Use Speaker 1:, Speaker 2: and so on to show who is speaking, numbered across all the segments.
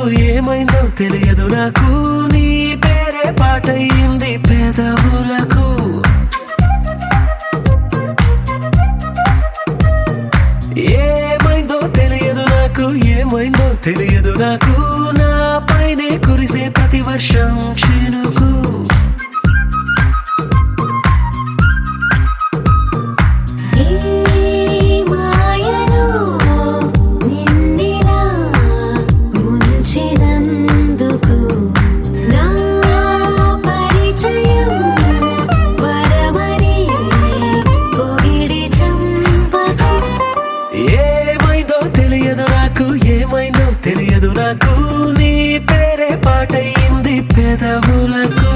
Speaker 1: ఏమైందో తెలియదు నాకు నీ పేరే పాటయింది పెదవులకు ఏమైందో తెలియదు నాకు ఏమైందో తెలియదు నాకు నా పైనే కురిసే ప్రతి వర్షం చినుకు తెలియదు నాకు నీ పేరే పాటయింది పెదవులకు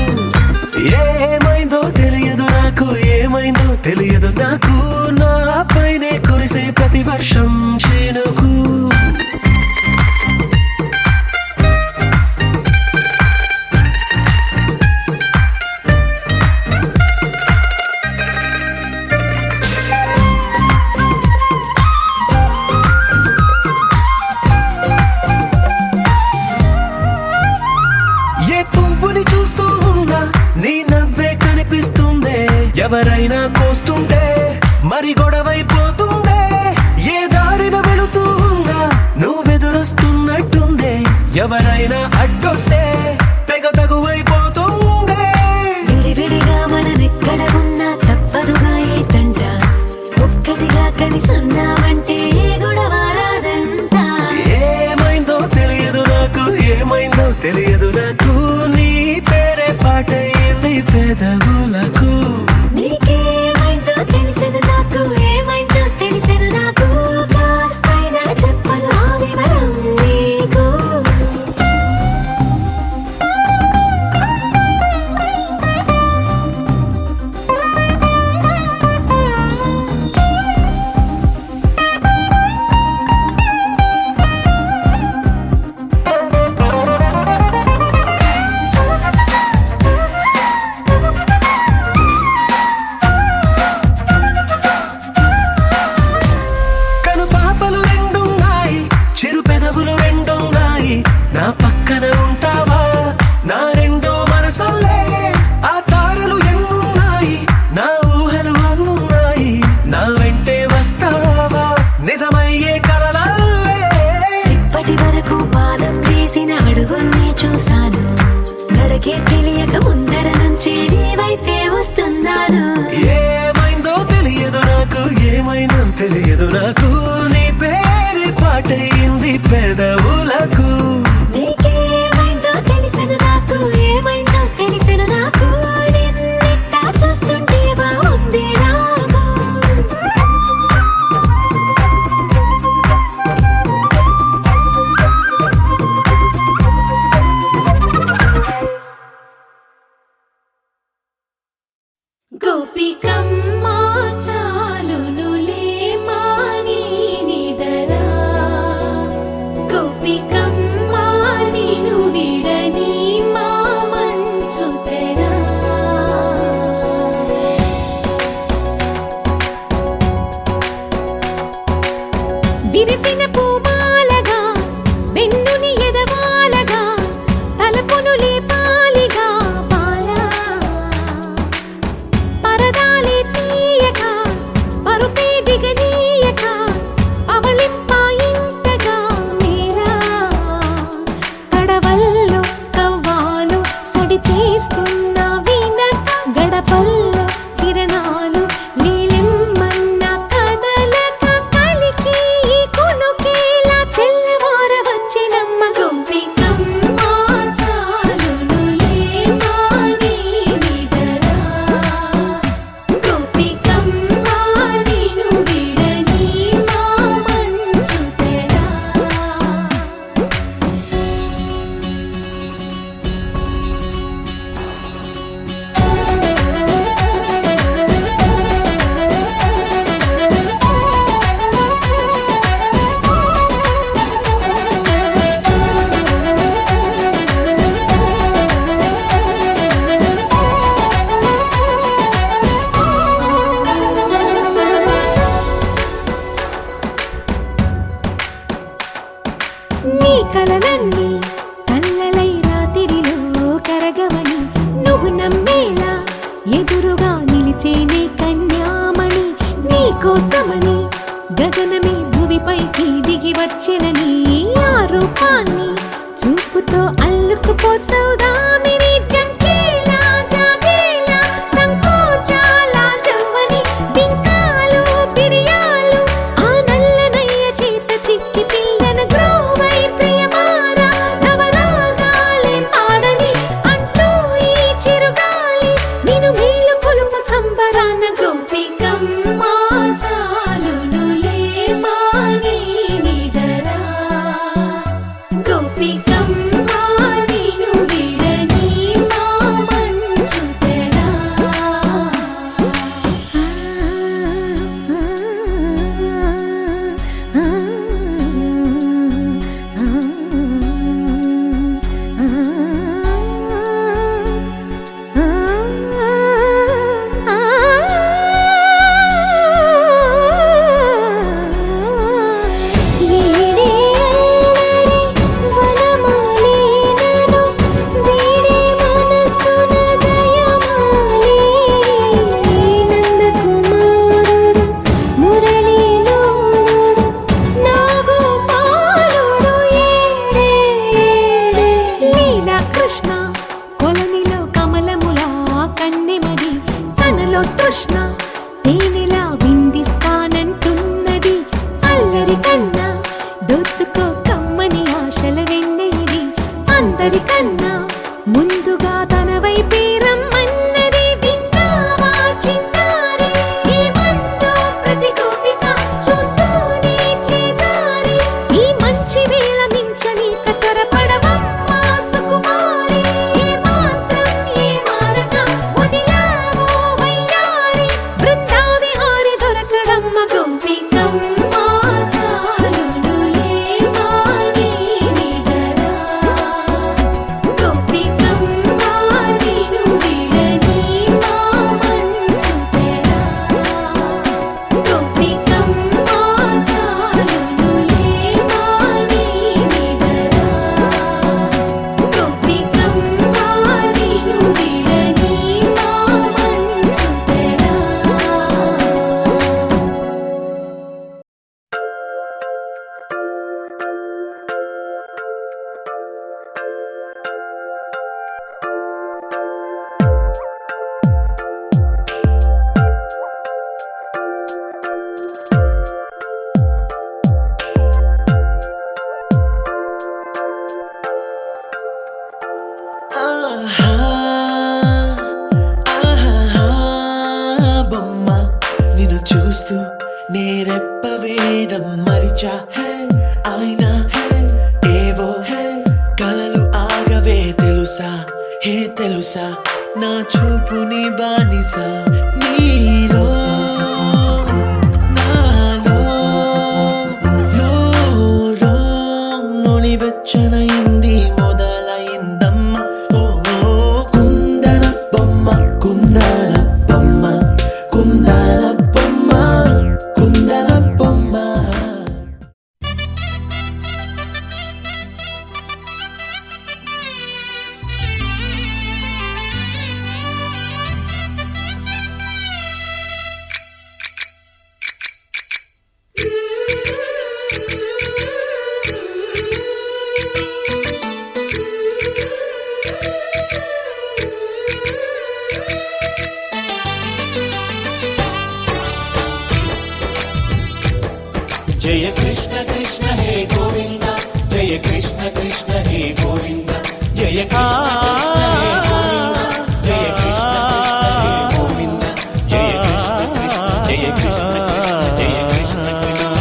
Speaker 1: ఏమైందో తెలియదు నాకు ఏమైందో తెలియదు నాకు నా పైనే కురిసే ప్రతి వర్షం చినుకు ఎవరైనా కోస్తుంటే మరి గొడవైపోతుందే ఏ దారిన వెళుతుందా నువ్వెదురొస్తున్నట్టుందే ఎవరైనా అడ్డొస్తే తెగ తగువైపోతుందే
Speaker 2: విడివిడిగా మనమెక్కడ ఉన్నా తప్పదుగా ఏ తంట ఒక్కటిగా కలిసి ఉన్నామంటే ఏ గొడవ రాదంట
Speaker 1: ఏమైందో తెలియదు నాకు ఏమైందో తెలియదు నాకు నీ పేరే పాటయింది పెదవులకు
Speaker 2: నీకేమైందో తెలిసెను నాకు ఏమైందో తెలిసెను నాకు కాస్తైనా చెప్పను ఆ వివరం నీకు
Speaker 1: నా పక్కన ఉంటావా నా రెండో మనసల్లే ఆ తారలు ఎన్నున్నాయి నా ఊహలు అన్నున్నాయి నా వెంటే వస్తావా నిజమయ్యే కలలల్లే
Speaker 2: ఇప్పటి వరకు పాదం వేసిన అడుగుల్ని చూశాను నడకే తెలియక ముందర నుంచి నీ వైపే వస్తున్నాను
Speaker 1: ఏమైందో తెలియదు నాకు ఏమైందో తెలియదు నాకు నీ పేరు పాటయింది పెదవులకు
Speaker 2: నీకేమైందో తెలిసెను నాకు ఏమైందో తెలిసెను నాకు నిన్నెట్టా చూస్తుంటే బాగుంది నాకు గోపికమ్మ చాలునులే మాని నిదరా గోపికమ్మ నీ కలలన్నీ కల్లలై రాత్రిలో కరగవని నువ్వు నమ్మేలా ఎదురుగా నిలిచేనే కన్యామణి నీ కోసమని గగనమే భువిపైకి దిగి వచ్చెనని ఆ రూపాన్ని చూపుతో అల్లుకుపోసౌదామిని జంకేలా జాగేలా సంకోచాల జవ్వని బింకాలు బిరియాలు ఆ నల్లనయ్య చేత చిక్కి పిల్లన గ్రోవై ప్రియమారా నవరాగాలే పాడని అంటూ ఈ చిరుగాలి నిన్ను మేలు పొలుపు సంబరాన గోపికమ్మ చాలునులే మాని నిదరా గోపికమ్మ నిన్ను విడని మా మంచు తెరా కృష్ణ కొలనిలో కమలములా కన్నెమది తనలో తృష్ణ తేనెలా విందిస్తానంటున్నది అల్లరి కన్నా దోచుకో కమ్మని ఆశల వెన్నెయిది అందరికన్నా ముందుగా తన వైపే రమ్మన్నది విన్నావా చిన్నారి ఏమందో ప్రతి గోపిక చూస్తూనే చేజారి ఈ మంచి వేళ మించని కతరపడవమ్మ సుకుమారి ఏ మాత్రం ఏ మారక వదిలావో వయ్యారి బృందావిహారి దొరకడమ్మ గోపికమ్మ చాలునులే మాని నిదరా గోపికమ్మ నిన్ను విడని మా మంచు తెరా గోపికమ్మ చాలునులే మాని నిదరా గోపికమ్మ నిన్ను విడని మా మంచు తెరా
Speaker 1: ఆహా, ఆహా, బొమ్మ నిన్ను చూస్తూ నేరెప్ప వేయడం మరిచా అయినా ఏవో కలలు ఆగవే తెలుసా తెలుసా నా చూపుని బానిసా నీలో నాలో లో నొలివెచ్చనైంది మొదలైందమ్మ ఓ కుందన బొమ్మ కుందన బొమ్మ కుందన బొమ్మ కుందన బొమ్మ
Speaker 3: जय कृष्ण कृष्ण हे गोविंद जय कृष्ण कृष्ण हे गोविंद जय कृष्ण कृष्ण हे गोविंद जय कृष्ण कृष्ण हे गोविंद जय कृष्ण कृष्ण जय कृष्ण कृष्ण जय कृष्ण कृष्ण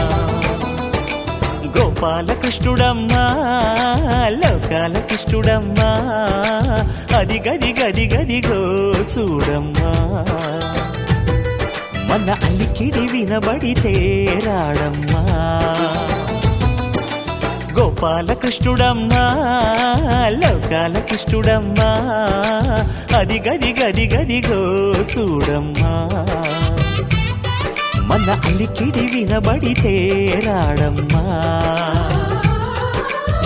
Speaker 4: గోపాల కృష్ణుడమ్మా లోకాల కృష్ణుడమ్మా అది గది గది గదిగో చూడమ్మా మన అలికిడి వినబడితే రాడమ్మా గోపాల కృష్ణుడమ్మా లోకాల కృష్ణుడమ్మా అది గది గది గదిగో చూడమ్మా మన అలికిడి వినబడితే రాడమ్మా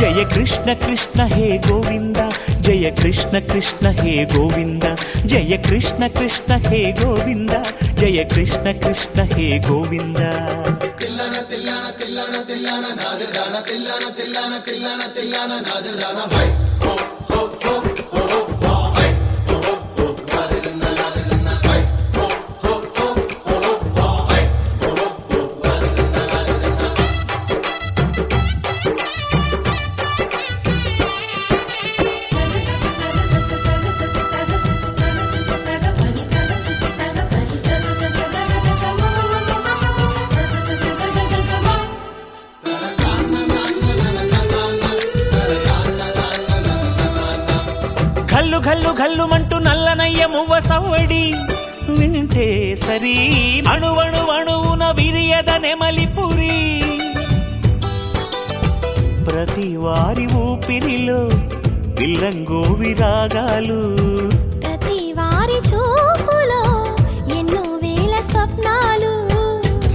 Speaker 4: జయ కృష్ణ కృష్ణ హే గోవింద జయ కృష్ణ కృష్ణ హే గోవింద జయ కృష్ణ కృష్ణ హే గోవింద జయ కృష్ణ కృష్ణ హే గోవింద
Speaker 3: తిల్లన తిల్లన తిల్లన తిల్లన నాదర్దాన తిల్లన తిల్లన తిల్లన తిల్లన నాదర్దాన హై హో హో హో హో హో హై హో హో హో నాదర్దాన నాదర్దాన హై హో హో హో హో హో హై హో హో హో నాదర్దాన నాదర్దాన
Speaker 4: ఘల్లు ఘల్లు ఘల్లుమంటూ నల్లనయ్య మువ్వ సవ్వడి వింటే సరి అణువణు అణువున విరియద నెమలిపురి ప్రతి వారి ఊపిరిలో పిల్లంగోవి రాగాలు
Speaker 2: ప్రతి వారి చూపులో ఎన్నో వేల స్వప్నాలు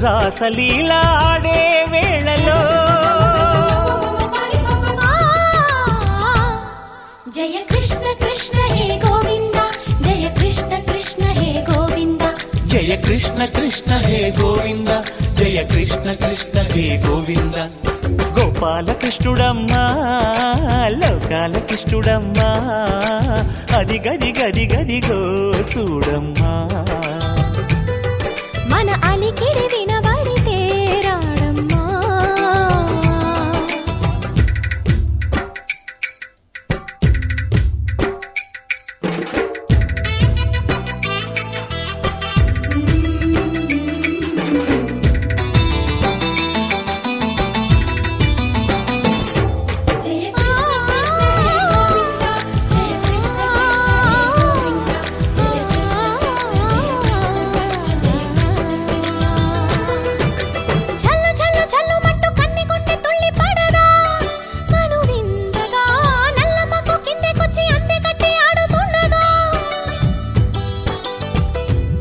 Speaker 4: రాసలీల ఆడే వేళలో
Speaker 2: జయ కృష్ణ కృష్ణ హే గోవింద జయ కృష్ణ కృష్ణ హే గోవింద
Speaker 3: జయ కృష్ణ కృష్ణ హే గోవింద జయ కృష్ణ కృష్ణ హే గోవింద
Speaker 4: గోపాల కృష్ణుడమ్మా లోకాల కృష్ణుడమ్మా అది గది గది గదిగో చూడమ్మా
Speaker 2: మన అలికిడి వినబడితే రాడమ్మా జయ కృష్ణ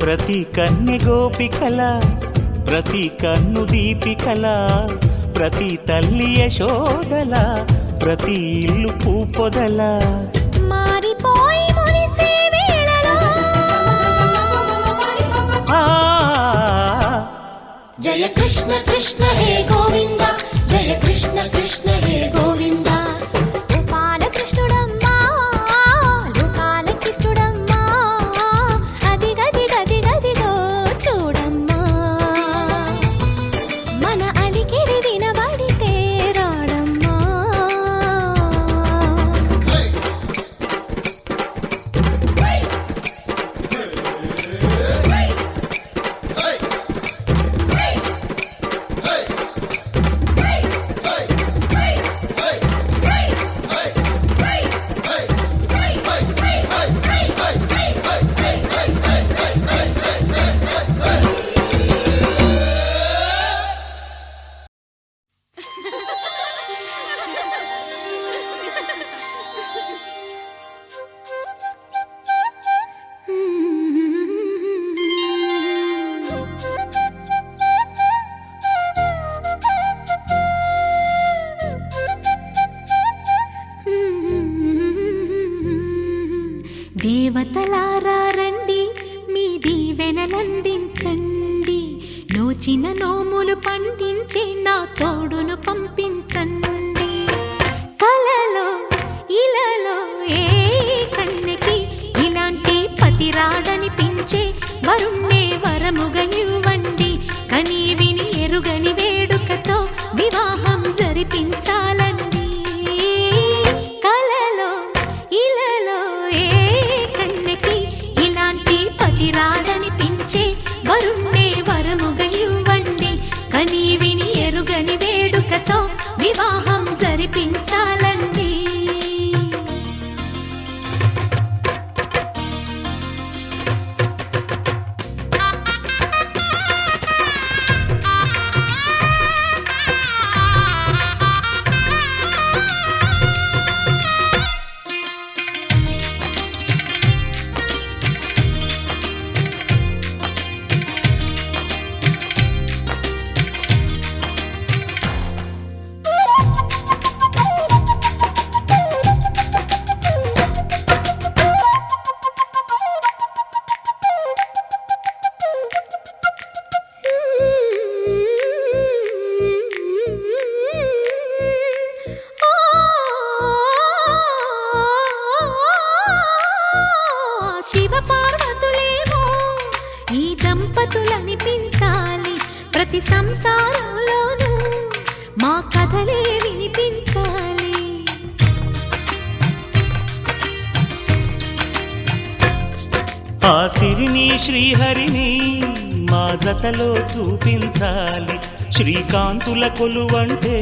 Speaker 4: ప్రతి కన్నె గోపికల ప్రతి కన్ను దీపికల ప్రతి తల్లి యశోదల ప్రతి ఇల్లు పూపొదల
Speaker 2: మారిపోయి మురిసే వేళలో
Speaker 4: ఆ
Speaker 3: జయ కృష్ణ కృష్ణ హే గోవింద జయ కృష్ణ కృష్ణ హే గోవింద
Speaker 2: గోపాల కృష్ణుడమ్మా లోకాల కృష్ణుడమ్మా అది గది గది గదిగో చూడమ్మా మన అలికిడి వినబడితే రాడమ్మా
Speaker 5: దేవతలారా రండి మీ దీవెనలందించండి నోచిన నోములు పండించే నా తోడును పంపించండి కలలో ఇలలో ఏ కన్నెకి ఇలాంటి పతి రాడనిపించే వరుణ్ణే వరముగా ఇవ్వండి కని విని ఎరుగని వేడుకతో వివాహం జరిపించాలండి కలలో ఇలలో ఏ కన్నెకి ఇలాంటి పతి రాడనిపించే వరుణ్ణే వరముగా ఇవ్వండి కని విని ఎరుగని వేడుకతో వివాహం జరిపించాలండి ప్రతి సంసారంలోనూ మా కథలే వినిపించాలి.
Speaker 4: ఆ సిరిని శ్రీహరిని మా జతలో చూపించాలి. శ్రీకాంతుల కొలువంటే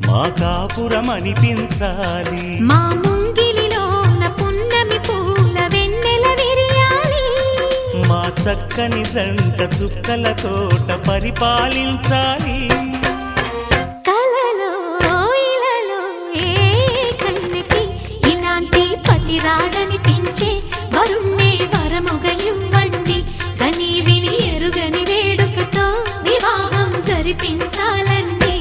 Speaker 4: మా కాపురం అనిపించాలి.
Speaker 5: మా ముంగిలిలోన పున్నమి పూల వెన్నెల విరియాలి.
Speaker 4: మా చక్కని జంట చుక్కల తోట పరిపాలించాలి.
Speaker 5: కలలో ఇలలో ఏ కన్యకి ఇలాంటి పతి రాడనిపించే వరుణ్ణే వరముగా ఇవ్వండి. కని విని ఎరుగని వేడుకతో వివాహం జరిపించాలండి.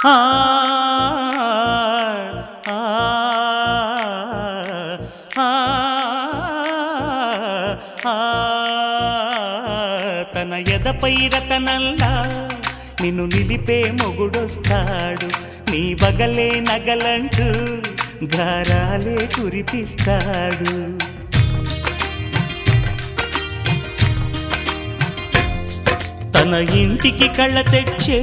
Speaker 4: ఆ ఆ ఆ తన ఎదపై రతనల్లా నిన్ను నిలిపే మొగుడొస్తాడు. నీ బగలే నగలంటూ గారాలే కురిపిస్తాడు. తన ఇంటికి కళ్ళ తెచ్చే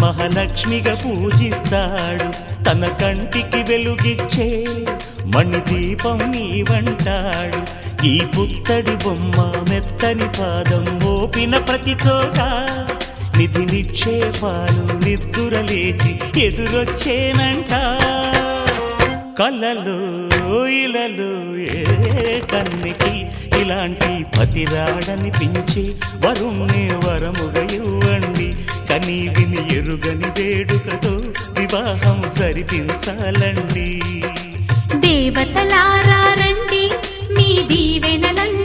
Speaker 4: మహాలక్ష్మిగా పూజిస్తాడు. తన కంటికి వెలుగిచ్చే మణిదీపం నీవంటాడు. ఈ పుత్తడి బొమ్మ మెత్తని పాదం మోపిన ప్రతి చోట నిధి నిక్షేపాలు నిద్దురలేచి ఎదురొచ్చేనంట. కలలో ఇలలో ఏ కన్నికి ఇలాంటి పతిరాడనిపించి వరుణ్ణే వరముగా ఇవ్వండి. కని విని ఎరుగని వేడుకతో వివాహం జరిపించాలండి.
Speaker 5: దేవతలారా రండి, మీ దీవెనలందించండి.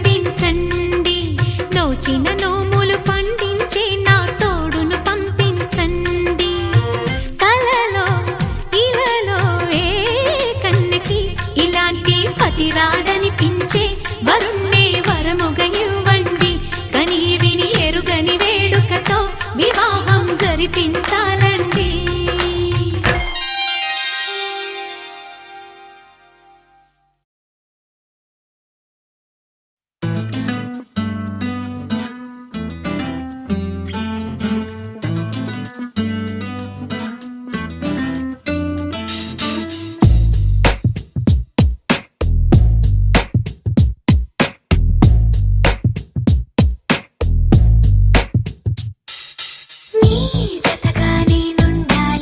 Speaker 5: నోచిన నోములు పండించే నా తోడును పంపించండి. కలలో ఇలలో ఏ కన్యకి ఇలాంటి పతిరాడనిపించే వరుణ్ణే వరముగా ఇవ్వండి. కని విని ఎరుగని వేడుకతో వివాహం జరిపించాలండి.
Speaker 2: నీ జతగా నేనుండాలి.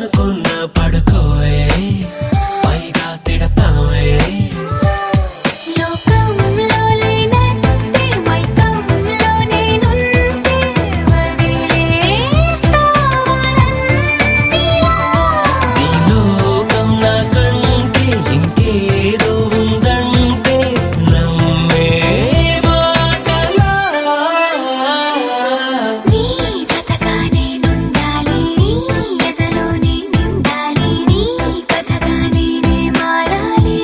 Speaker 1: అనుకున్న పడుకోవే పైగా తిడతావే
Speaker 2: లోకంలో లేనట్టే మైకంలో నేనుంటే వదిలేస్తావా నన్నిలా?
Speaker 1: నీ లోకం నాకంటే ఇంకేదో ఉందంటే నమ్మే మాటలా
Speaker 2: నీ జతగా నేనుండాలి, నీ ఎదలో నేనుండాలి, నీ కథగా నేనే మారాలి.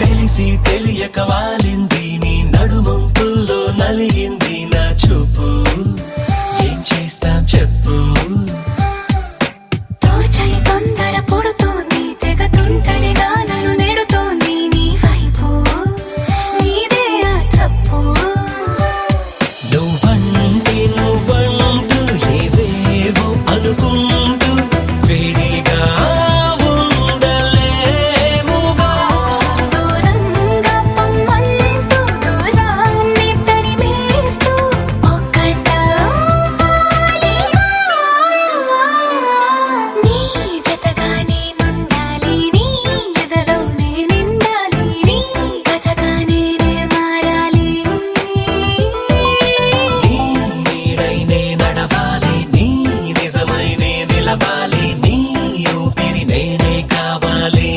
Speaker 1: తెలిసి తెలియక వాలింది నీ నడుమంపుల్లో నలిగింది నా చూపు ఏం చేస్తాం చెప్పు
Speaker 2: తోచని తొందర పుడుతోంది, తెగ తుంటరిగా నన్ను నెడుతోంది నీ వైపు. నీదే ఆ తప్పు.
Speaker 1: నువ్వంటూ ఏవేవో అనుకుంటూ వేడిగా ఉండలేముగా
Speaker 2: దూరంగా పొమ్మంటూ దూరాన్ని తరిమేస్తూ ఒక్కటవ్వాలిగా. నీ జతగా నేనుండాలి, నీ ఎదలో నేనుండాలి, నీ కథగా నేనే మారాలి.
Speaker 1: నీ నీడై నే నడవాలి నీ నిజమై నే నిలవాలి నీ ఊపిరి నేనే కావాలి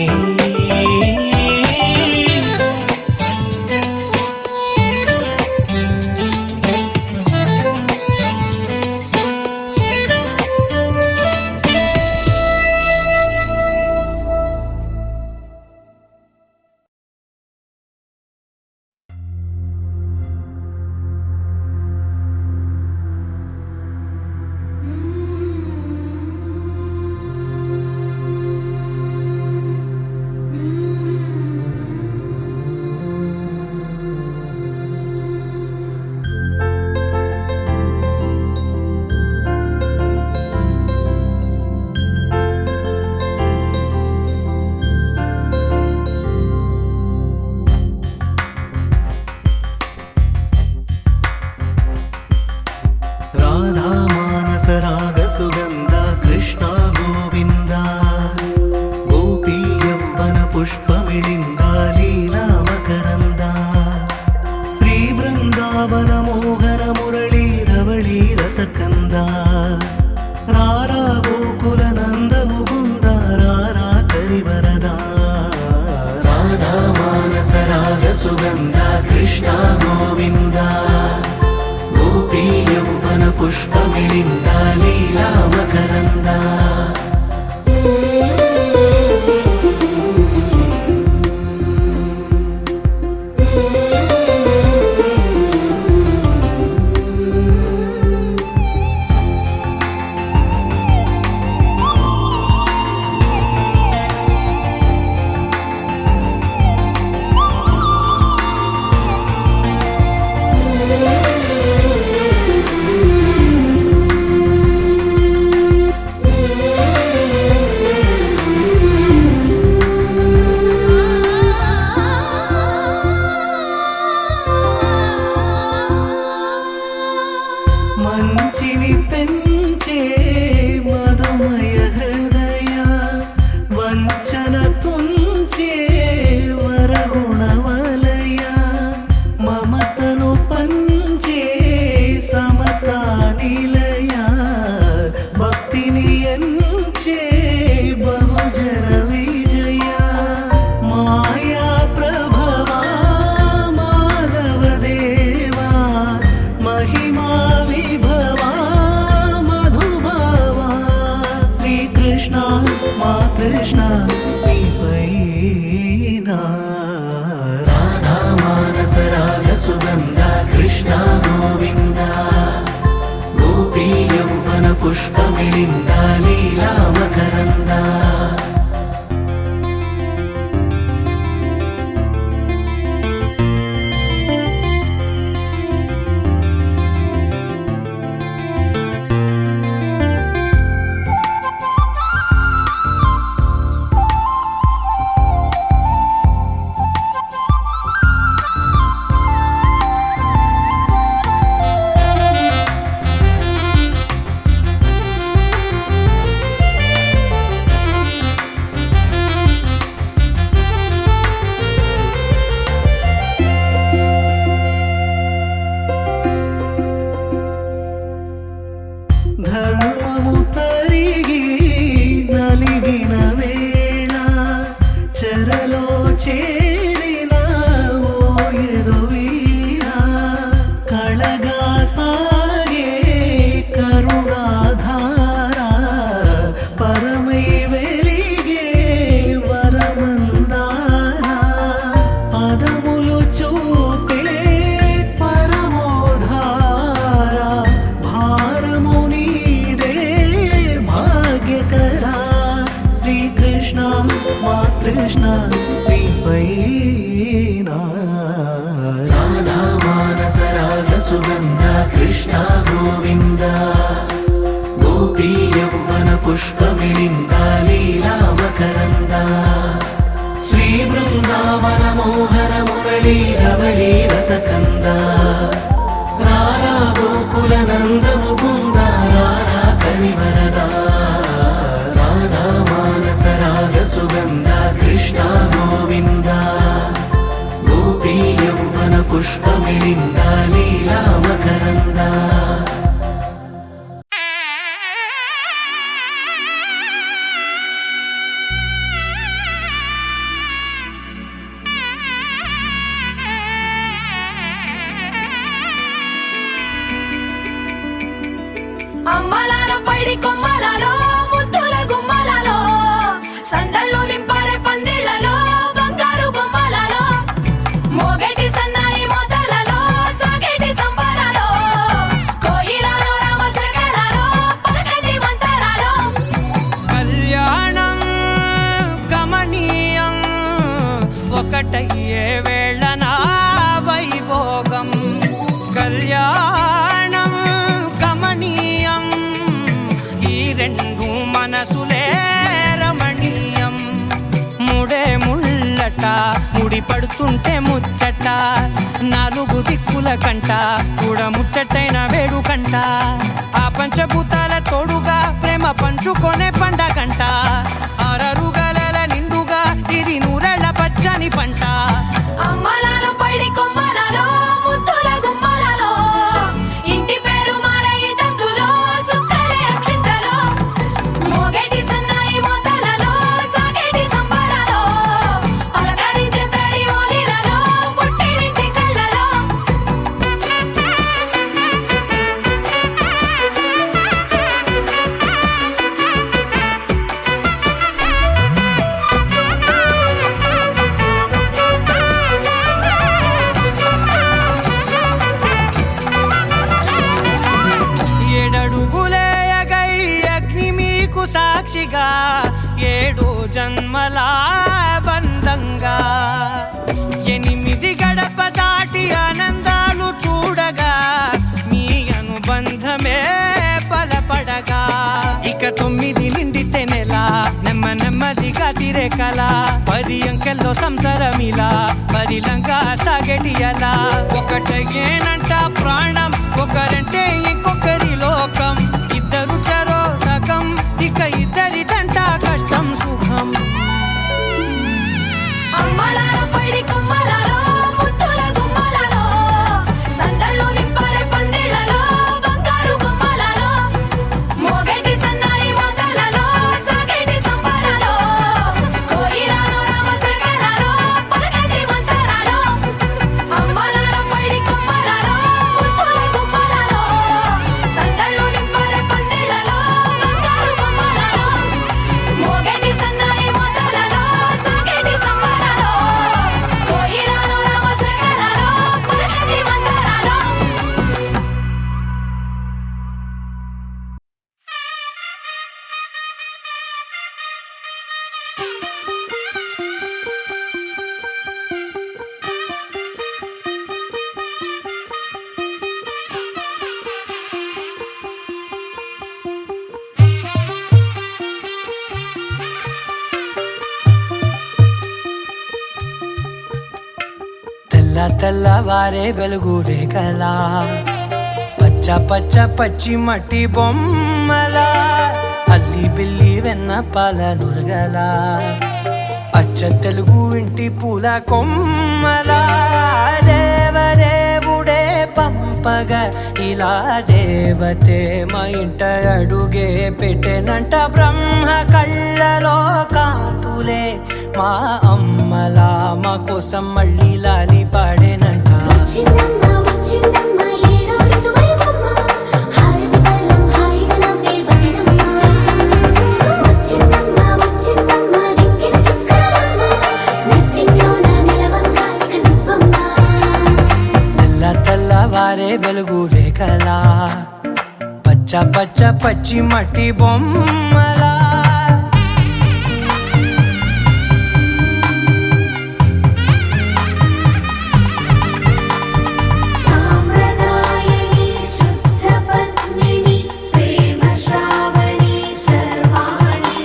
Speaker 1: రాధా మానస రాగ సుగంధ కృష్ణ గోవింద గోపీ యవ్వన పుష్పమిళింద లీలా మకరంద శ్రీ బృందావన మోహన మురళీ రవళీ రసకంద రారా గోకుల నంద ముకుంద రారా కరివరద రాధా మానస రాగ సుగంధ కృష్ణ గోవింద గోపీ యవ్వన పుష్పమిళింద లీలా మకరంద
Speaker 3: చూపే పరమోధార భారము నీదే భాగ్యకరా శ్రీకృష్ణ మా కృష్ణ నీపైనా రాధా మానస రాగ సుగంధ కృష్ణ గోవింద గోపీ యౌవన పుష్పమిళింద లీలా మకరంద శ్రీ బృందావన మోహన మురళీ రవళీ రసకంద రారా గోకుల నంద ముకుంద రారా కరివరద రాధా మానస రాగ సుగంధ కృష్ణ గోవింద గోపీ యౌవన పుష్పమిళింద లీలా మకరంద
Speaker 2: అమ్మలాలో పైడి కొమ్మలలో ముద్దుల గుమ్మలలో సందళ్ళు నింపారే పందిళ్లలో బంగారు బొమ్మలలో మోగేటి సన్నాయి మోతలలో సాగేటి సంబరాలో కోయిలలో రామసగలలో పలకటి మంతరాలో
Speaker 6: కళ్యాణం గమనీయం ఒకటయ్యే వేళ నా వైభోగం కళ్యాణం గమనీయం ఈ రెండు మనసులే రమణీయం ముడే ముళ్ళట ముడి పడుతుంటే ముచ్చట నాలుగు దిక్కుల కంట చూడ ముచ్చటైన వేడుకంట ఆ పంచభూతాల తోడుగా ప్రేమ పంచుకొనే పండగంట ఆరరుగల నిండుగా ఇది నూరెళ్ళ పచ్చని పంట
Speaker 2: అమ్మలాలో పైడి కొమ్మలలో ముద్దుల గుమ్మలలో ఇంటి పేరు మారయి తందులో చుక్కలే అక్షింతలో మోగేటి సన్నాయి మోతలలో సాగేటి సంబరాలో పలకరించే తడి ఓలిలలో పుట్టినింటి కళ్ళలో
Speaker 6: ఏడడుగులేయగై అగ్ని మీకు సాక్షిగా ఏడు జన్మల బంధంగా ఎనిమిది గడప దాటి ఆనందాలు చూడగా మీ అనుబంధమే బలపడగా ఇక 9 నిండితే నెల నెమ్మదిగా తిరే కల 10 అంకెల్లో సంసారమిలా పరిలంగా సాగేటియలా ఒకటేనంట ప్రాణం ఒకరంటే ఇంకొకరి లోకం ఇద్దరు చరో సగం ఇక ఇద్దరిదంట కష్టం సుఖం
Speaker 2: అమ్మలాలో పైడి కొమ్మలలో ముద్దుల గుమ్మలలో సందళ్ళు నింపారే పందిళ్లలో బంగారు బొమ్మలలో మోగేటి సన్నాయి మోతలలో సాగేటి సంబరాలో కోయిలలో రామసగలలో పలకటి మంతరాలో అమ్మలాలో పైడి కొమ్మలలో ముద్దుల గుమ్మలలో సందళ్ళు నింపారే పందిళ్లలో బంగారు బొమ్మలలో మోగేటి సన్నాయి మోతలలో సాగేటి సంబరాలో కోయిలలో రామసగలలో పలకటి మంతరాలో
Speaker 6: తెల్లవారే వెలుగు రేఖలా పచ్చ పచ్చ పచ్చి మట్టి బొమ్మలా అల్లి బిల్లి వెన్న పాల నురగలా అచ్చ తెలుగు ఇంటి పూల కొమ్మలా దేవదేవుడే పంపగా ఇలా దేవతే మా ఇంట అడుగే పెట్టెనంట బ్రహ్మ కళ్ళలో కాంతులే మా అమ్మలా మా కోసం మళ్ళీ లాలి పాడేనంట
Speaker 2: వచ్చిందమ్మ వచ్చిందమ్మ ఏడో ఋతువైవమ్మ హారతి పళ్ళం హాయిగా నవ్వే వదినమ్మ వచ్చిందమ్మ వచ్చిందమ్మ దిక్కిన చుక్కలమ్మ నెట్టింట్లోన నిలవంగా ఇక నువ్వమ్మ
Speaker 6: వారే వెలుగు రేఖలా పచ్చ పచ్చ పచ్చి మట్టి బొమ్మలా
Speaker 2: సాంప్రదాయని శుద్ధ పద్మిని ప్రేమ శ్రావణి సర్వాణి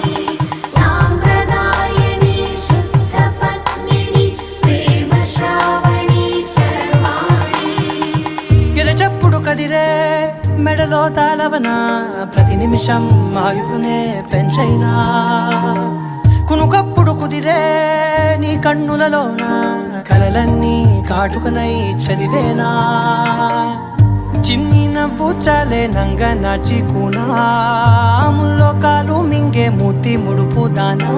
Speaker 2: సాంప్రదాయని శుద్ధ పద్మిని ప్రేమ శ్రావణి సర్వాణి
Speaker 6: ఎరచప్పుడు కదిరే మెడలో తాళవన ప్రతి నిమిషం ఆయుధునే పెంచైనా కునుకప్పుడు కుదిరే నీ కన్నులలోన కలలన్నీ కాటుకనై చదివేనా చిన్ని నవ్వు చాలే నంగ నాచి ముల్లోకాలు మింగే మూతి ముడుపు దానా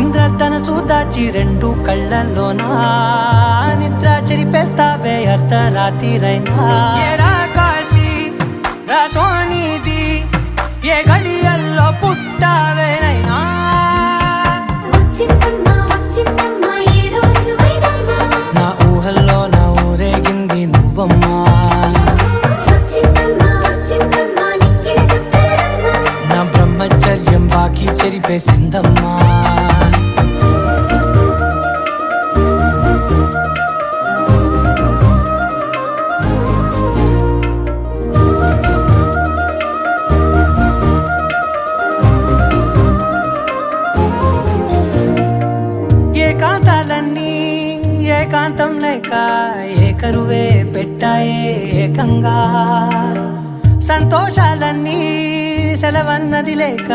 Speaker 6: ఇంద్రధనసు దాచి రెండు కళ్ళల్లోనా నిద్ర చెరిపేస్తావే అర్ధరాత్రిరైనా ఏరా కాశీ రా సోనిది ఏ గడియల్లో పుట్టావేనైనా
Speaker 2: వచ్చిందమ్మా వచ్చిందమ్మా ఏడో ఇరువైనమ్మా
Speaker 6: నా ఊహల్లో నా ఊరేగింది నువ్వమ్మా
Speaker 2: వచ్చిందమ్మా వచ్చిందమ్మా నిక్కిన చుక్కలమ్మా
Speaker 6: నా బ్రహ్మచర్యం బాకీ చెరిపేసిందమ్మా ఏకాంతాలన్నీ ఏకాంతం లేక ఏకరువే పెట్టాయే ఏకంగా సంతోషాలన్నీ సెలవన్నది లేక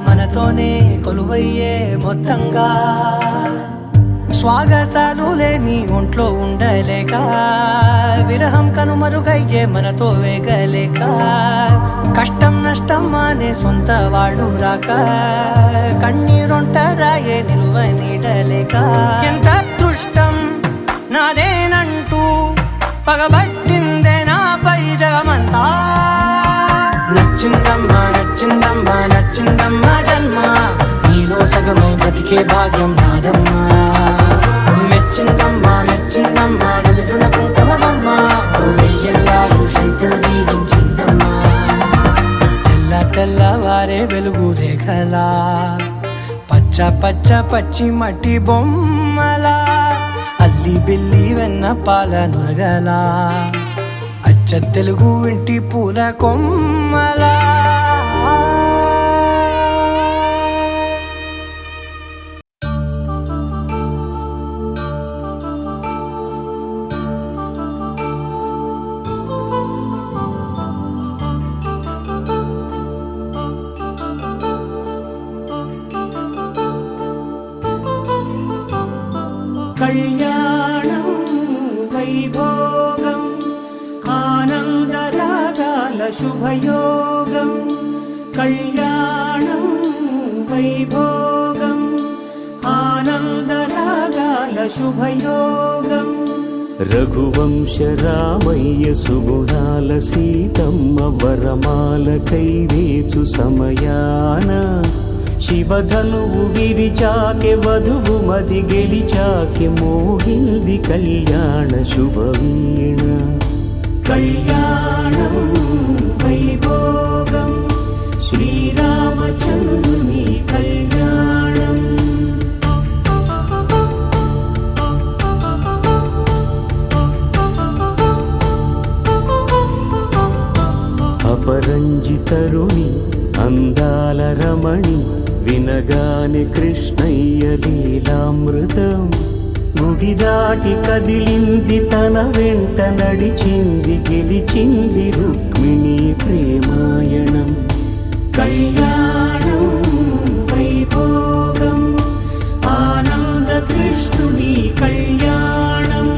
Speaker 6: మనతోనే కొలువయ్యే మొత్తంగా స్వాగతాలు లేని ఒంట్లో ఉండలేక విరహం కనుమరుగయ్యే మనతో వేగలేక కష్టం నష్టం అనే సొంత వాళ్ళు రాక కన్నీరొంటరాయే నిలువ నీడలేక ఎంత అదృష్టం నాదేనంటూ పగబట్టిందే నాపై జగమంతా నచ్చిందమ్మా నచ్చిందమ్మా నచ్చిందమ్మా జన్మ నీలో సగమై బతికే భాగ్యం నాదమ్మా మెచ్చిందమ్మా మెచ్చిందమ్మా నుదుటిన కుంకుమమ్మా వెయ్యల్లాలు శంకులు దీవించిందమ్మా తెల్ల తెల్లవారే వెలుగు రేఖలా పచ్చ పచ్చ పచ్చి మట్టి బొమ్మలా అల్లి బిల్లి వెన్న పాల నురగలా అచ్చ తెలుగు ఇంటి పూల కొమ్మలా
Speaker 4: కళ్యాణం వైభోగం ఆనందరాగాల శుభయోగం కళ్యాణం వైభోగం ఆనందరాగాల శుభయోగం రఘువంశ రామయ్య సుగుణాల సీతమ్మ వరమాల కైవేచు సమయాన శివధనువు విరిచాకె వధువు మది గెలిచాకె మోగింది కళ్యాణ శుభవీణ కళ్యాణం వైభోగం శ్రీరామచంద్రుని కళ్యాణం అపరంజితరుణి అందాల రమణి వినగానే కృష్ణయ్య లీలామృతం గుడి దాటి కదిలింది తన వెంట నడిచింది గెలిచింది రుక్మిణి ప్రేమాయణం కళ్యాణం వైభోగం ఆనంద కృష్ణుని కళ్యాణం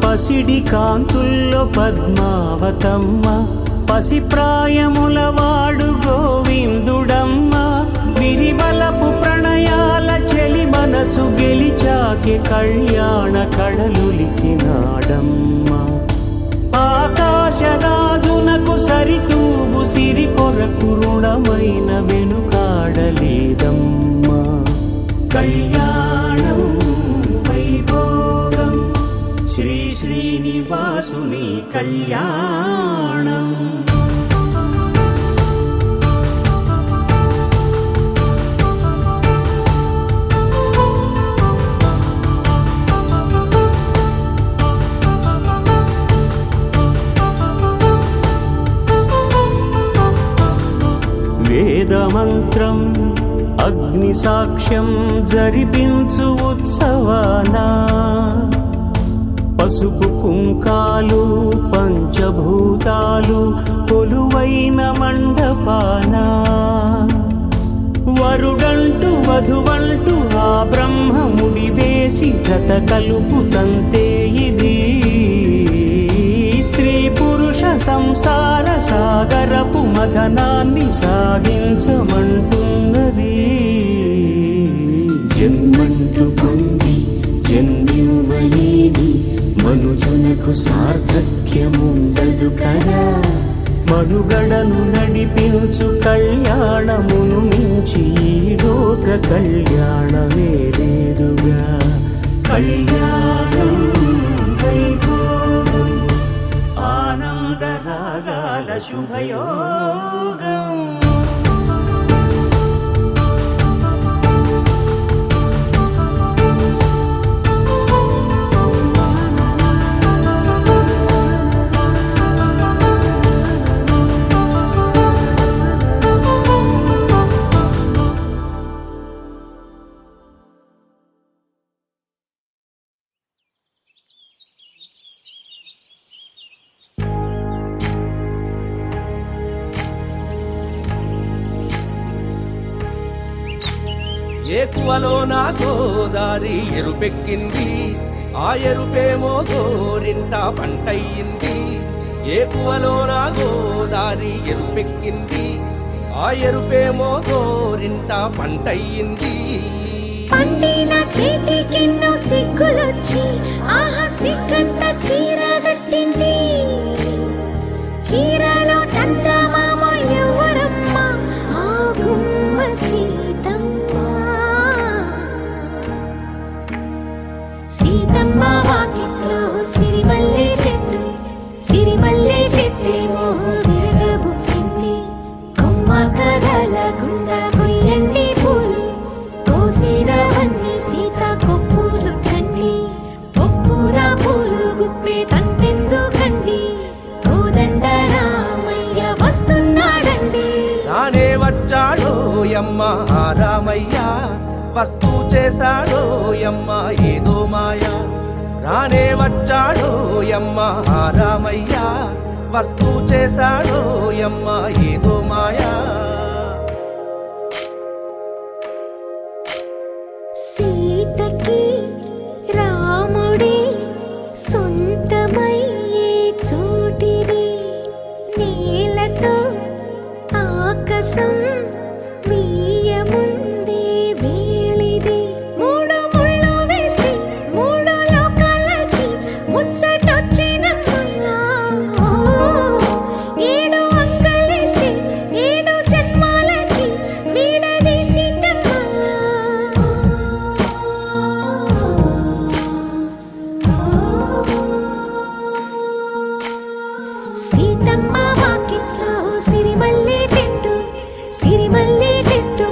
Speaker 4: పసిడి కాంతుల్లో పద్మావతమ్మ పసిప్రాయముల వాడు గోవిందుడమ్మ విరివలపు ప్రణయాల చెలి మనసు గెలిచాకె కళ్యాణ కళలులికినాడమ్మ ఆకాశరాజునకు సరితూబు సిరి కొరకు రుణమైన వెనుకాడ ఎక్కడలేదమ్మా. కళ్యాణం వైభోగం శ్రీ శ్రీనివాసుని కళ్యాణం. వేదమంత్రం అగ్ని సాక్ష్యం జరిపించు ఉత్సవానా, పసుపు కుంకాలు పంచభూతాలు కొలువైన మండపానా, వరుడంటూ వధువంటూ ఆ బ్రహ్మముడి వేసి జత కలుపుతంతే ఇది. స్త్రీ పురుష సంసార సాగరపు మథనాన్ని సాగించమంటున్నది. జన్మంటూ పొంది జన్మివ్వలేని మనుజునకు సార్థక్యముండదు కదా. మనుగడను నడిపించు కళ్యాణమును మించి ఈ లోక కళ్యాణమే లేదుగా. కళ్యాణం వైభోగం ఆనందరాగాల శుభయోగం.
Speaker 7: ఏకువలో నా గోదారి ఎరుపెక్కింది, ఆ ఎరుపేమో గోరింట పంటయ్యింది. ఏకువలో నా గోదారి ఎరుపెక్కింది, ఆ ఎరుపేమో గోరింట పంటయ్యింది.
Speaker 2: పండిన చేతికెన్నో సిగ్గులొచ్చి ఆహా సిగ్గంత చీర కట్టింది. చీరలో చందమామ ఎవరమ్మ, ఆ గుమ్మ సీతమ్మ. సీతమ్మ వాకిట్లో సిరిమల్లె చెట్టు, సిరిమల్లె చెట్టేమో విరగబూసింది. కొమ్మ కదలకుండా కొయ్యండి పూలు, కోసినవన్నీ సీత కొప్పు చుట్టండి. కొప్పున పూలు గుప్పే తంతెందుకండి, కోదండ రామయ్య వస్తున్నాడండి.
Speaker 7: రానే వచ్చాడో యమ్మ ఆ రామయ్య, వస్తూ చేశాడో యమ్మ ఏదో మాయా. రానే వచ్చాడో యమ్మ ఆ రామయ్య, వస్తూ చేశాడో యమ్మ ఏదో మాయా.
Speaker 2: సీతకి రాముడే సొంతమయ్యే చోటిది. నేలతో ఆకాశం మీయముందే వేళిది. మూడు ముళ్ళు వేస్తే మూడు లోకాలకి ముచ్చటొచ్చినమ్మా. ఏడు అంగలేస్తే ఏడు జన్మాలకి వీడదీసిందమ్మా. సీతమ్మ వాకిట్లో సిరిమల్లె చెట్టు, సిరిమల్లె చెట్టు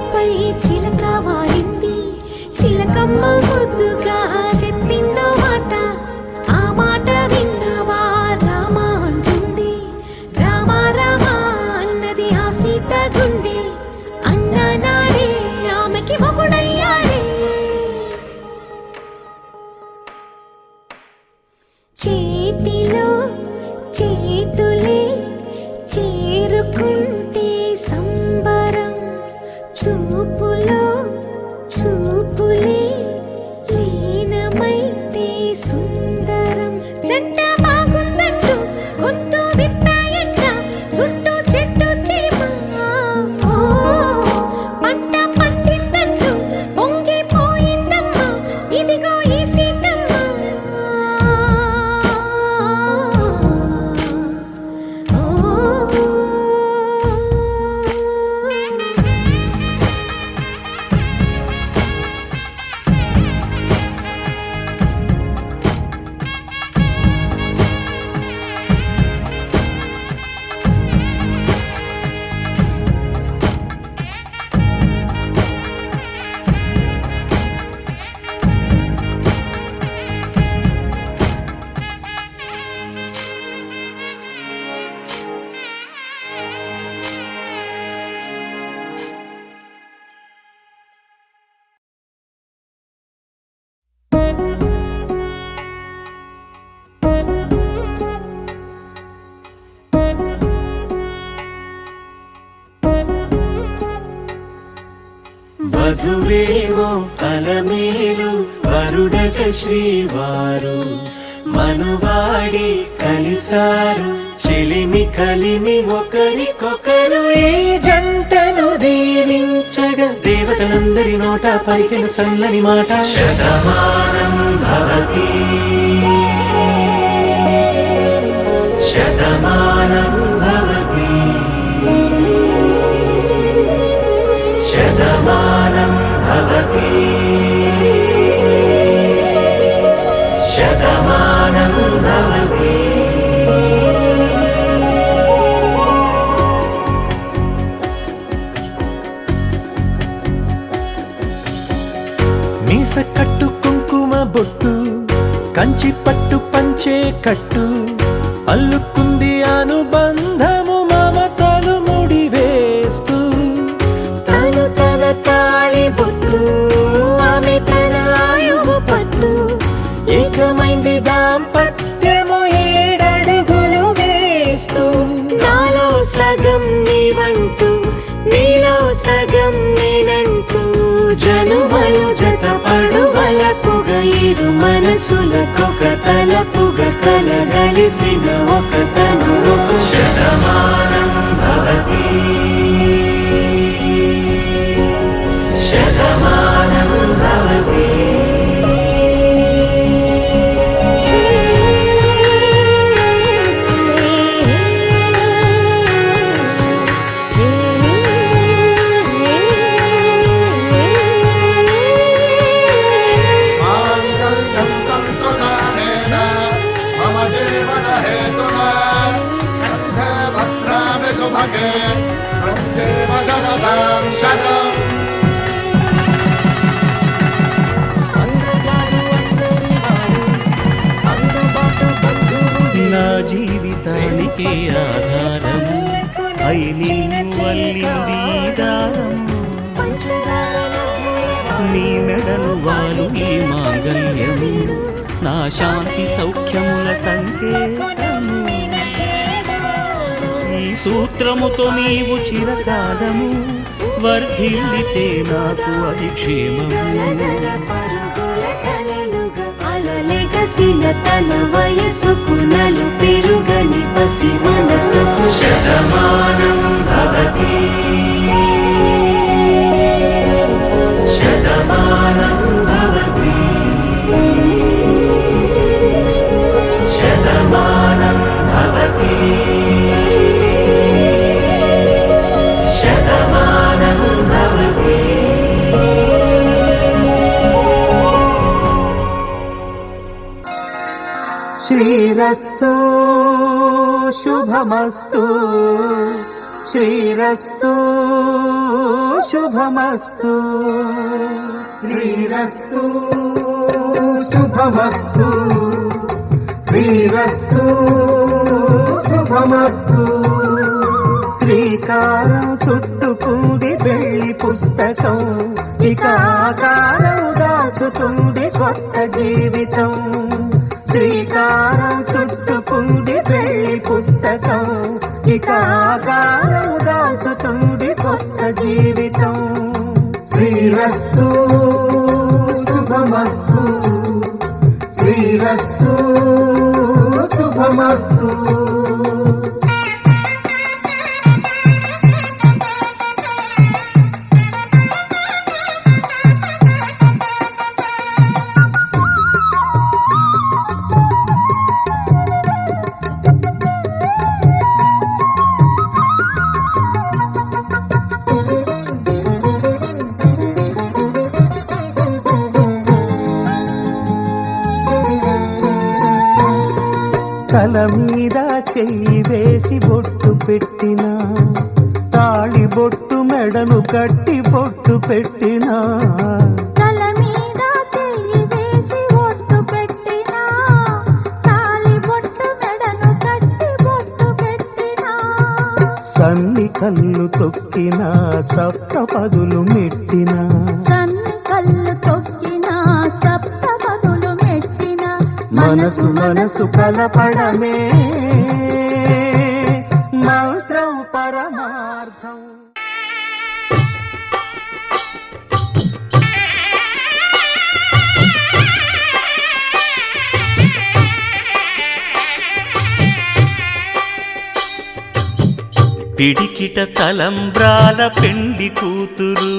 Speaker 3: వధువేమో అలమేలు వరుడట శ్రీవారు మనువాడి కలిసారు చెలిమి కలిమి ఒకరికొకరు ఈ జంటను దీవించగా దేవతలందరి నోట పలికిన చల్లని మాట శతమానం భవతి శతమానం భవతి శతమానం భవతి శతమానం భవతి.
Speaker 4: మీస కట్టు కుంకుమ బొట్టు కంచి పట్టు పంచే కట్టు అల్లుకుంది అనుబంధము మమతలు ముడివేస్తూ
Speaker 2: తను తన తాళి బొట్టు ఆమె తన ఆయువు పట్టు
Speaker 4: ఏకమైంది దాంపత్యము 7 అడుగులు వేస్తూ
Speaker 2: నాలో సగం నీవంటూ నీలో సగం నేనంటూ జనుమలు జతపడువల పొగ ఇరు మనసులకొక తలపుగ కలగలిసిన ఒక తను
Speaker 3: శతమానం భవతి శతమానం భవతి.
Speaker 4: నా జీవితానికే ఆధారం అయి నిన్ను వల్లింది ఈ దారం నీ మెడలు వాలు ఈ మాంగళ్యం నా శాంతి సౌఖ్యముల సంకేతం ఈ సూత్రముతో నీవు చిరకాలము వర్ధిల్లితే నాకు అది క్షేమము
Speaker 2: అలలెగసిన తన వయసుకు నలు పెరుగని పసి మనసుకు
Speaker 3: శతమానం భవతి శతమానం భవతి శతమానం భవతి శతమానం భవతి.
Speaker 4: శ్రీరస్తు శుభమస్తు శ్రీరస్తు శుభమస్తు
Speaker 7: శ్రీరస్తు శుభమస్తు శ్రీరస్తు శుభమస్తు.
Speaker 4: శ్రీకారం చుట్టుకుంది వెళ్ళి పుస్తకం ఇక ఆకారం దాచుతుంది కొత్త జీవితం శ్రీకారం చుట్టుకుంది వెళ్ళి పుస్తకం ఇక ఆకారం దాచుతుంది కొత్త జీవితం
Speaker 7: శ్రీరస్తు శుభమస్తు శ్రీరస్తు శుభమస్తు.
Speaker 4: తల మీద చెయ్యి వేసి బొట్టు పెట్టినా తాళి బొట్టు మెడను కట్టి బొట్టు పెట్టినా
Speaker 2: తల మీద చెయ్యి వేసి బొట్టు పెట్టినా తాళి బొట్టు మెడను కట్టి బొట్టు పెట్టినా
Speaker 4: సన్ని కళ్ళు తొక్కినా సప్త పదులు మెట్టినా
Speaker 2: సన్ని కళ్ళు తొక్కినా సప్త పదులు మెట్టినా
Speaker 4: మనసు మనసు కలపడమే మంత్రం పరమార్థం పిడికిట తలంబ్రాల పెండ్లి కూతురు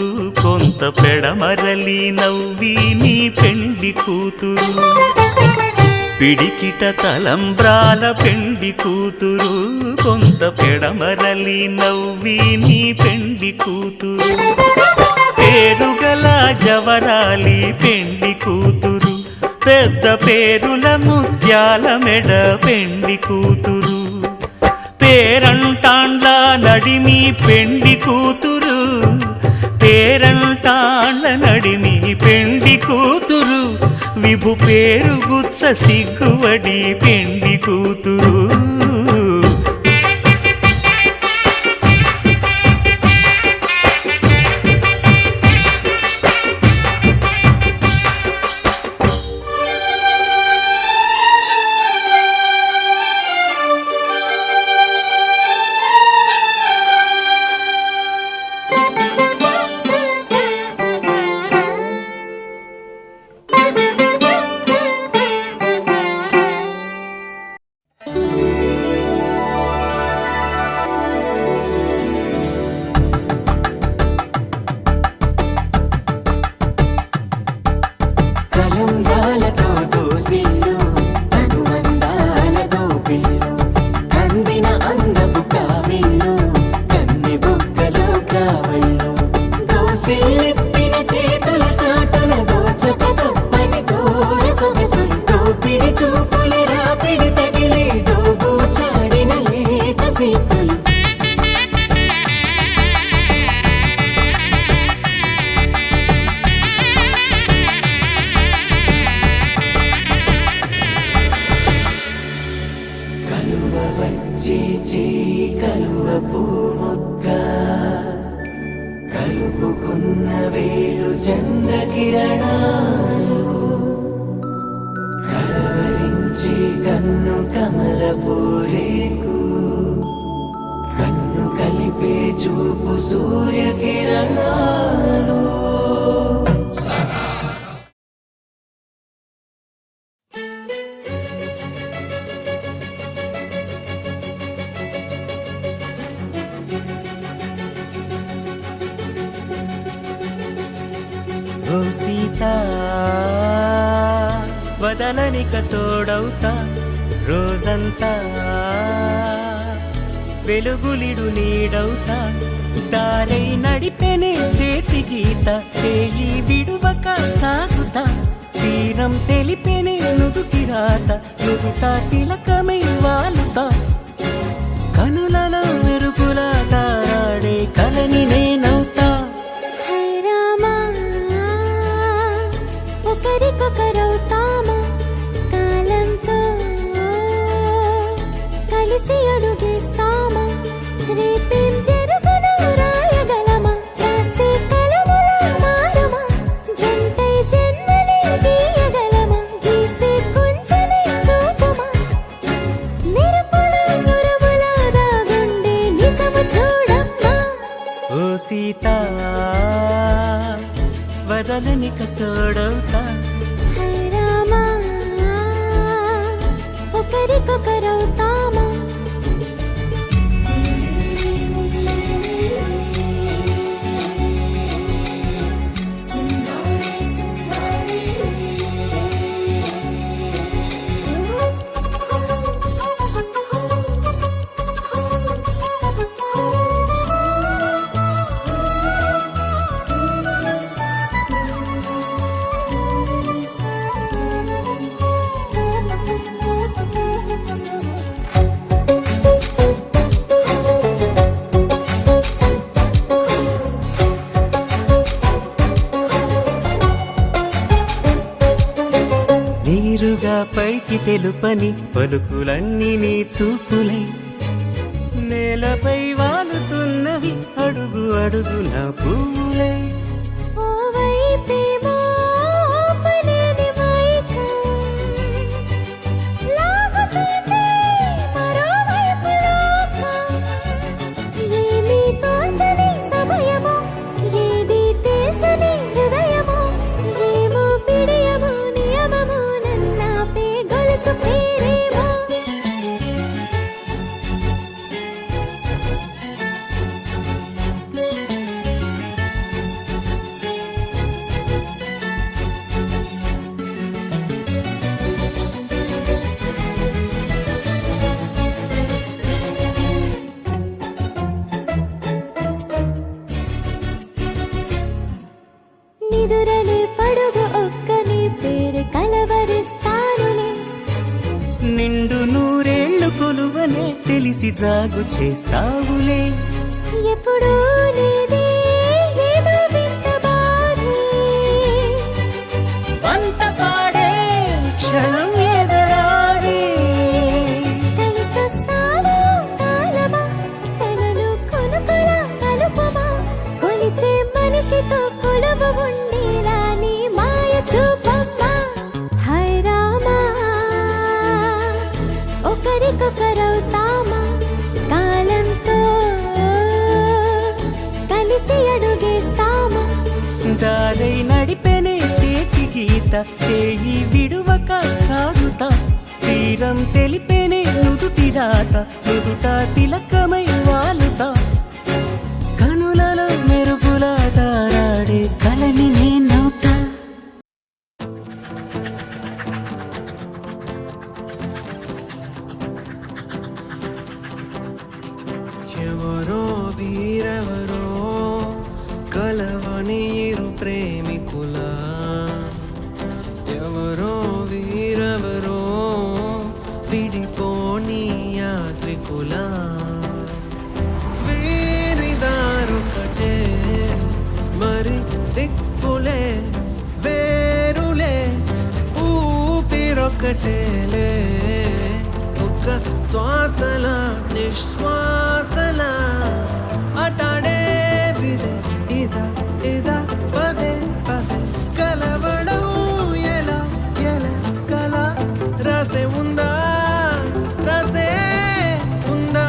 Speaker 4: కొంత పెడమరలి నవ్వి నీ పెండ్లి కూతురు పిడికిట తలంబ్రాల పెండ్లి కూతురు కొంత పెడమరలి నవ్వి నీ పెండ్లి కూతురు పేరుగల జవరాలి పెండ్లి కూతురు పెద్ద పేరుల ముత్యాల మెడ పెండ్లి కూతురు పేరంటాండ్ల నడిమి పెండ్లి కూతురు పేరంటాండ్ల నడిమి పెండ్లి కూతురు విభు పేరు గుత్స సిగ్గువడి పెండ్లి కూతురు
Speaker 6: తలంబ్రాలతో దోసిళ్ళు అనుబంధాలతో పిల్లు అందిన అందపు కావిళ్ళు కన్నె బొక్కలో గ్రావళ్ళు దోసిళ్ళెత్తిన చేతుల చాటున దోచక తప్పని దూర సొగసులు దోపిడి చూపుల రాపిడి తగిలి దోబూచాడిన లేత సీపులు కలువ పూమొక్క కలుపుకున్న వేళు చంద్రకిరణాలు కలవరించి కన్ను కమల పూరేకు కన్ను కలిపే చూపు సూర్యకిరణాలు
Speaker 4: ఓ సీత వదలనిక తోడవుతా రోజంతా వెలుగులిడు నీడవుతా దారై నడిపెనే చేతి గీత చేయి విడువక సాగుతా తీరం తెలిపెనే నుదుటి రాత నుదుట తిలకమై వాలుతా కనులలో మెరుగులా తారాడే కలని నేనవుతా
Speaker 2: ఒకరికొకరవుతామా కాలంతో కలిసి అడుగేస్తామా రేపేం జరుగును రాయగలమా రాసే కలముల మారమా జంటై జన్మని గీయగలమా గీసే కొంచెని చూపుమా మెరుపుల మురముల దాగుండే నిజము చూడమ్మా
Speaker 4: ఓ సీత వదలనిక తోడవుతా
Speaker 2: రామా ఒకరికొకరవుతామా
Speaker 4: నీరుగా పైకి తెలుపని పలుకులన్నీ నీ చూపులై నేలపై వాలుతున్నవి అడుగు అడుగున పువ్వులై
Speaker 2: ఓవైపేమో ఆపలేని మైకం లాగుతుంది మరోవైపు లోకం ఏమీ తోచని సమయమో ఏది తేల్చని హృదయమో ఏమో పిడియమో నియమమో నన్నాపే గొలుసు పేరేమో ఎదురలే పడుగు ఒక్క నీ పేరు కలవరిస్తానులే.
Speaker 4: నిండు నూరేళ్లు కొలువనే తెలిసి జాగు చేస్తావులే.
Speaker 2: ఎప్పుడూ లేదే ఏదో వింత బాధే.
Speaker 4: వంత పాడే క్షణం ఎదరాడే.
Speaker 2: కలిసొస్తావా కాలమా కలలు కొనుకల కలుపమా. కొలిచే మనిషితో కొలువు ఉండేలా నీ మాయ చూపమ్మా. హై రామా ఒకరికొకరవుతామా. కాలంతో కలిసి అడుగేస్తామా.
Speaker 4: దారై నడిపెనే చేతి గీత చేయి విడువక సాగుతా. తీరం తెలిపెనే నుదుటి రాత నుదుట తిలకమై వాలుతా. కనులలో మెరుపుల దారాడే కలని నేనవుతా.
Speaker 8: ఎవరో వీరెవరో కలవని ఇరు ప్రేమికుల. ఎవరో వీరెవరో విడిపోని యాత్రికుల. వీరిదారొకటే మరి దిక్కులే వేరులే. ఊపిరొకటేలే ఒక్క శ్వాసల నిశ్వాసల అటాడే విదే ఇదా ఇదా పదే పదే కలవడం ఎలా ఎలా కల రాసే ఉందా రాసే ఉందా.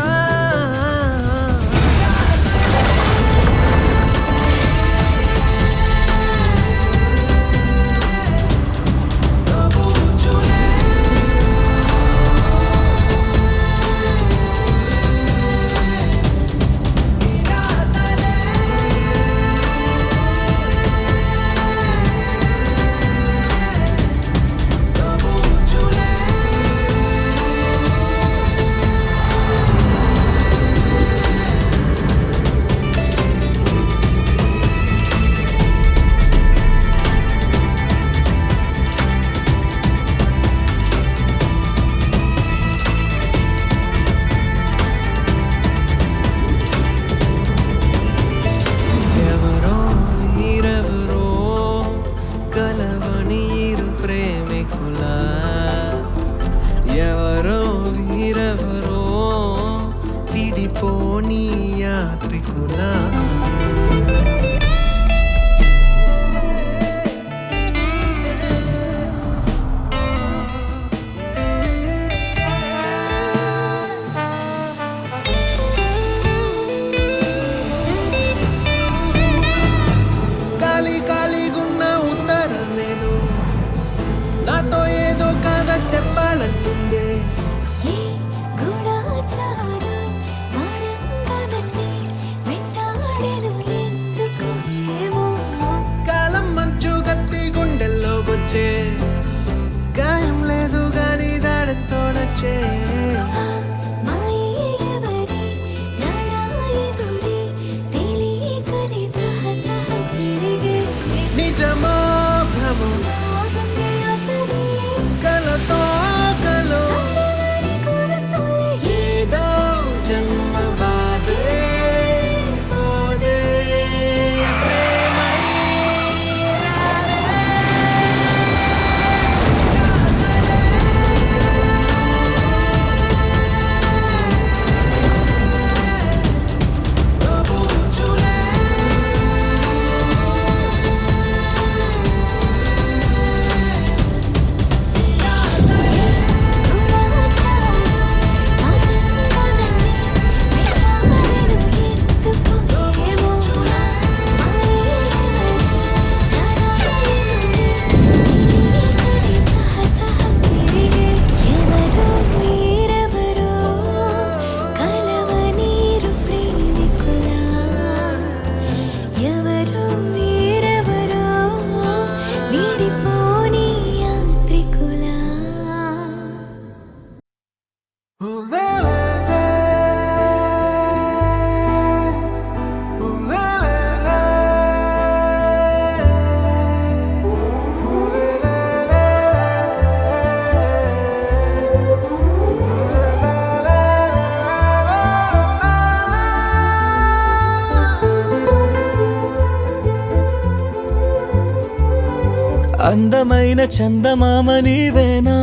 Speaker 8: అందమైన చందమామ నీవేనా,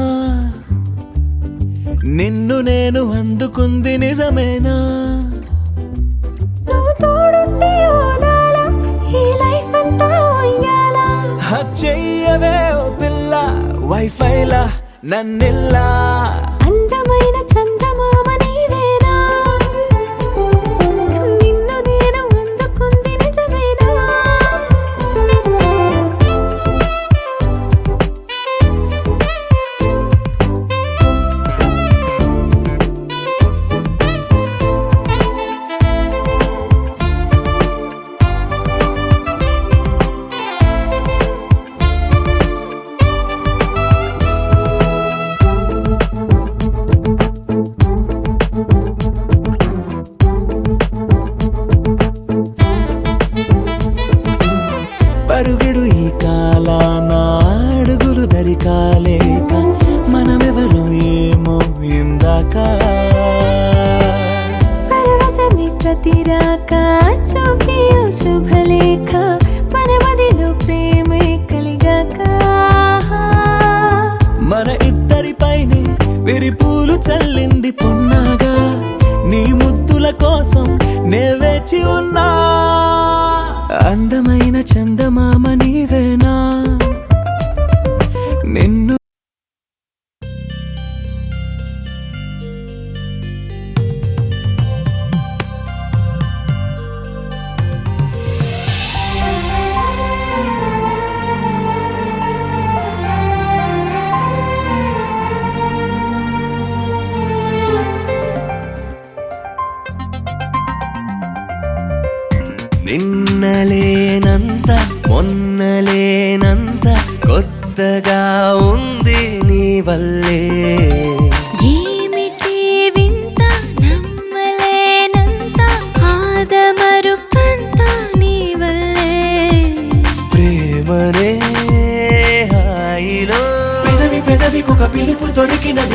Speaker 8: నిన్ను నేను అందుకుంది నిజమేనా?
Speaker 2: నువ్వు తోడుంటే ఓదాల ఈ లైఫ్ అంతా ఉయ్యాలా.
Speaker 8: హక్ చెయ్యవే ఓ పిల్ల వైఫైలా నన్నిల్లా.
Speaker 2: అందమైన చందమామ నీవేనా, నిన్ను నేను అందుకుంది నిజమేనా?
Speaker 8: పరుగిడు ఈ కాలాన అడుగులు దరికాలేక మనమెవరు ఏమో ఇందాక.
Speaker 2: పరవశమే ప్రతిరాక చూపి ఓ శుభలేఖ మన మదిలో ప్రేమే కలిగాక.
Speaker 8: మన ఇద్దరిపైనే విరిపూలు చల్లింది పొన్నాగా, నీ ముద్దుల కోసం నే వేచి ఉన్నా. అందమైన చందమామ నీవేనా, నిన్ను
Speaker 9: నిన్నలేనంత మొన్నలేనంత కొత్తగా ఉంది నీ వల్లే.
Speaker 2: ఏమిటి వింత నమ్మలేనంత ఆదమరుపంత నీ వల్లే.
Speaker 9: ప్రేమనే హాయిలో
Speaker 3: పెదవి పెదవికొక పిలుపు దొరికినది